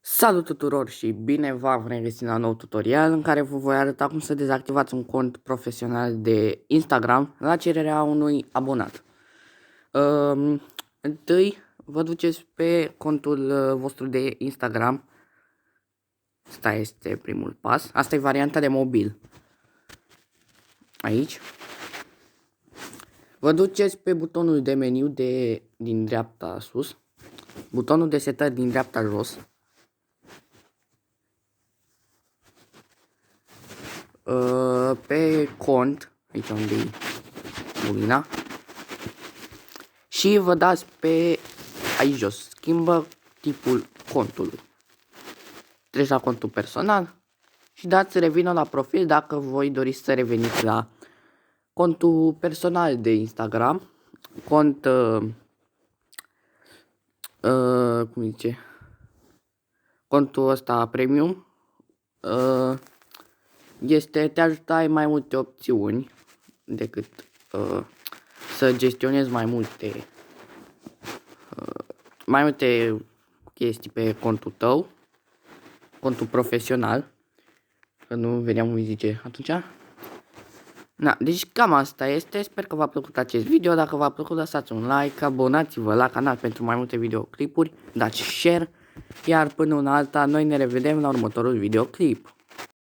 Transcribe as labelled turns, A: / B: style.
A: Salut tuturor și bine v-am regăsit la un nou tutorial în care vă voi arăta cum să dezactivați un cont profesional de Instagram la cererea unui abonat. Întâi vă duceți pe contul vostru de Instagram. Asta este primul pas. Asta e varianta de mobil. Aici. Vă duceți pe butonul de meniu din dreapta sus. Butonul de setări din dreapta jos. Pe cont, aici unde e lumina, și vă dați pe aici jos, schimbă tipul contului. Treci la contul personal și dați revină la profil dacă voi doriți să reveniți la contul personal de Instagram, cont, cum zice, contul ăsta premium. Te ajută, ai mai multe opțiuni decât să gestionezi mai multe chestii pe contul tău, contul profesional, că nu vedeam cum zice atunci. Na, deci cam asta este, sper că v-a plăcut acest video. Dacă v-a plăcut, lăsați un like, abonați-vă la canal pentru mai multe videoclipuri, dați share, iar până una alta noi ne revedem la următorul videoclip.